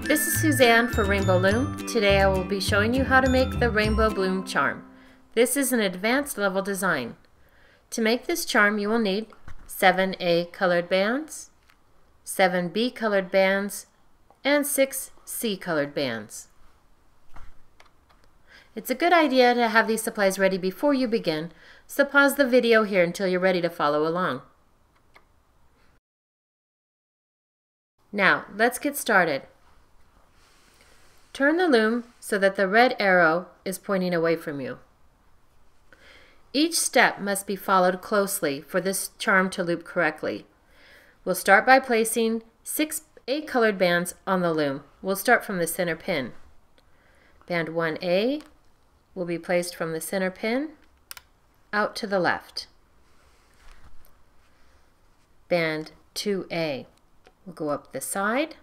This is Suzanne for Rainbow Loom. Today I will be showing you how to make the Rainbow Bloom charm. This is an advanced level design. To make this charm you will need 7 A colored bands, 7 B colored bands, and 6 C colored bands. It's a good idea to have these supplies ready before you begin, so pause the video here until you're ready to follow along. Now, let's get started. Turn the loom so that the red arrow is pointing away from you. Each step must be followed closely for this charm to loop correctly. We'll start by placing 6 A colored bands on the loom. We'll start from the center pin. Band 1A will be placed from the center pin out to the left. Band 2A will go up the side,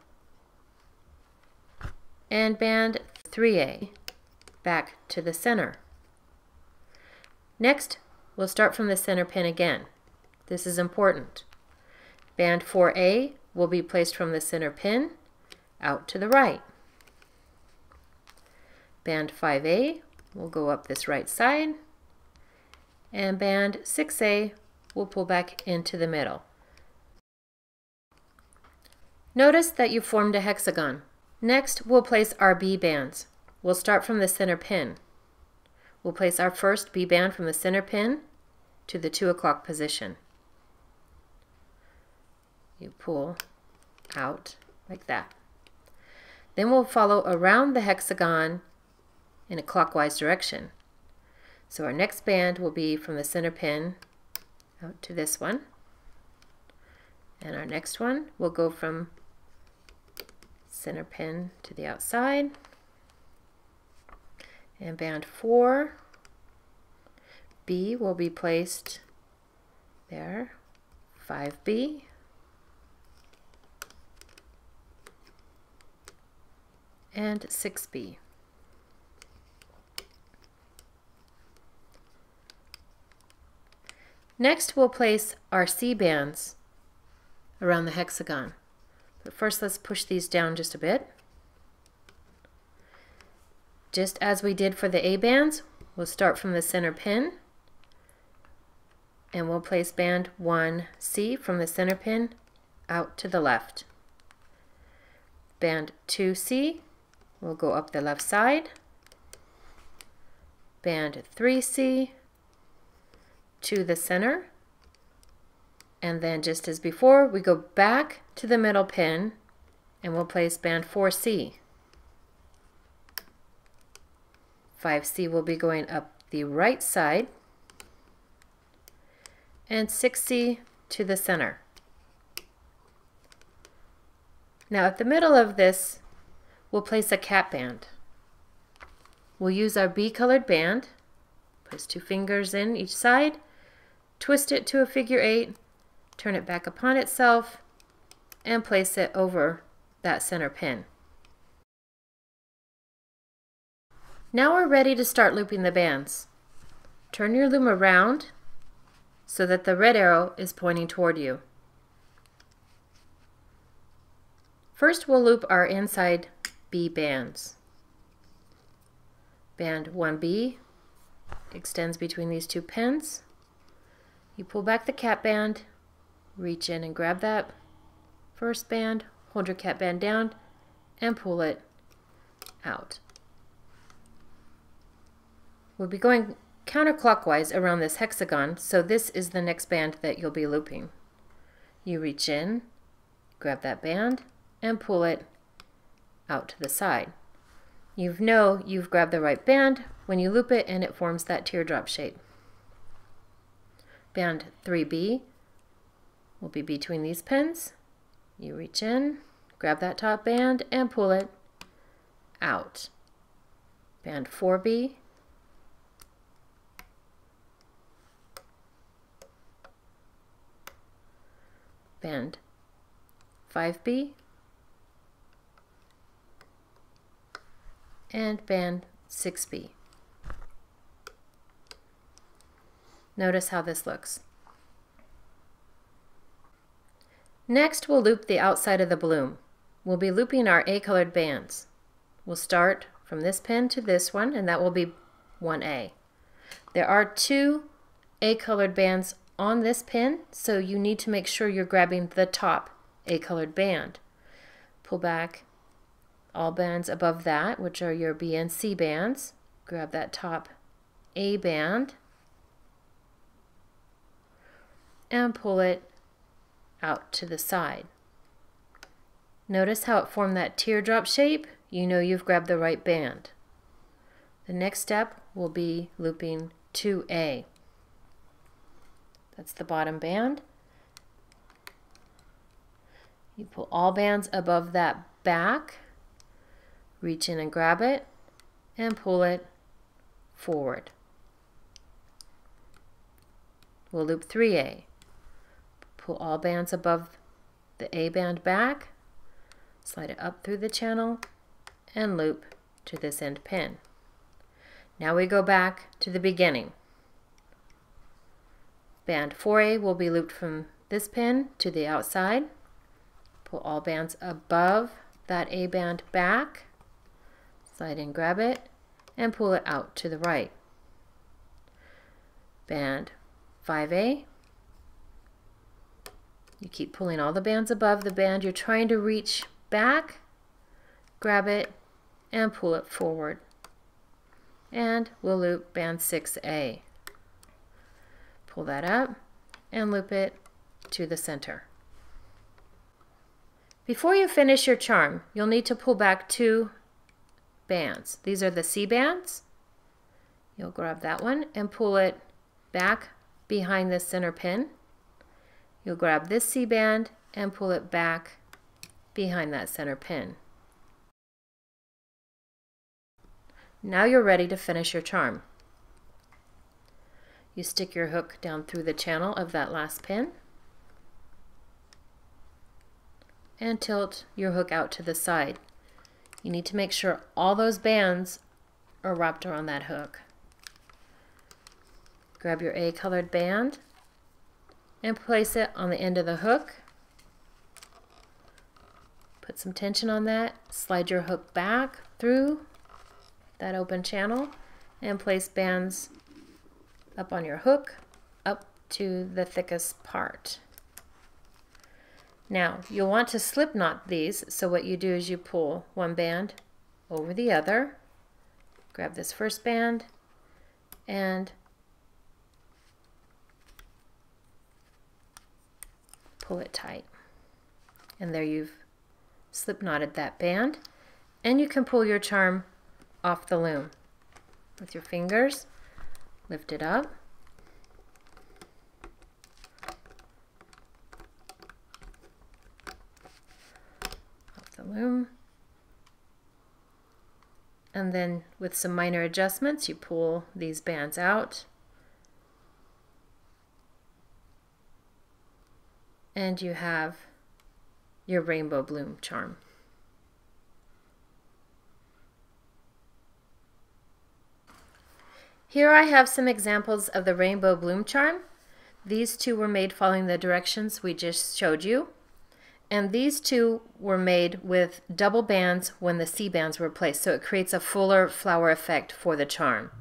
and band 3A back to the center. Next, we'll start from the center pin again. This is important. Band 4A will be placed from the center pin out to the right. Band 5A will go up this right side, and band 6A will pull back into the middle. Notice that you formed a hexagon. Next, we'll place our B bands. We'll start from the center pin. We'll place our first B band from the center pin to the 2 o'clock position. You pull out like that. Then we'll follow around the hexagon in a clockwise direction. So our next band will be from the center pin out to this one. And our next one will go from center pin to the outside, and band 4 B will be placed there, 5B, and 6B. Next we'll place our C bands around the hexagon. But first let's push these down just a bit. Just as we did for the A bands, we'll start from the center pin and we'll place band 1C from the center pin out to the left. Band 2C will go up the left side. Band 3C to the center. And then just as before, we go back to the middle pin and we'll place band 4C. 5C will be going up the right side, and 6C to the center. Now at the middle of this, we'll place a cap band. We'll use our B colored band, place 2 fingers in each side, twist it to a figure 8, turn it back upon itself, and place it over that center pin. Now we're ready to start looping the bands. Turn your loom around so that the red arrow is pointing toward you. First we'll loop our inside B bands. Band 1B extends between these 2 pins. You pull back the cap band, reach in and grab that first band, hold your cap band down, and pull it out. We'll be going counterclockwise around this hexagon, so this is the next band that you'll be looping. You reach in, grab that band, and pull it out to the side. You know you've grabbed the right band when you loop it and it forms that teardrop shape. Band 3B will be between these pins. You reach in, grab that top band, and pull it out. Band 4B, band 5B, and band 6B. Notice how this looks. Next, we'll loop the outside of the bloom. we'll be looping our A-colored bands. We'll start from this pin to this one, and that will be 1A. There are 2 A-colored bands on this pin, so you need to make sure you're grabbing the top A-colored band. Pull back all bands above that, which are your B and C bands. Grab that top A band and pull it out to the side. Notice how it formed that teardrop shape? You know you've grabbed the right band. The next step will be looping 2A. That's the bottom band. You pull all bands above that back, reach in and grab it, and pull it forward. We'll loop 3A. Pull all bands above the A band back, slide it up through the channel, and loop to this end pin. Now we go back to the beginning. Band 4A will be looped from this pin to the outside. Pull all bands above that A band back, slide in, grab it, and pull it out to the right. Band 5A, you keep pulling all the bands above the band you're trying to reach back, grab it, and pull it forward. And we'll loop band 6A. Pull that up and loop it to the center. Before you finish your charm, you'll need to pull back 2 bands. These are the C bands. You'll grab that one and pull it back behind the center pin. You'll grab this C band and pull it back behind that center pin. Now you're ready to finish your charm. You stick your hook down through the channel of that last pin and tilt your hook out to the side. You need to make sure all those bands are wrapped around that hook. Grab your A-colored band and place it on the end of the hook. Put some tension on that, slide your hook back through that open channel and place bands up on your hook up to the thickest part. Now you'll want to slip knot these, so what you do is you pull one band over the other, grab this first band and pull it tight, and there you've slip knotted that band, and you can pull your charm off the loom with your fingers. Lift it up, off the loom, and then with some minor adjustments you pull these bands out, and you have your rainbow bloom charm. Here I have some examples of the rainbow bloom charm. These 2 were made following the directions we just showed you, and these 2 were made with double bands when the C bands were placed, so it creates a fuller flower effect for the charm.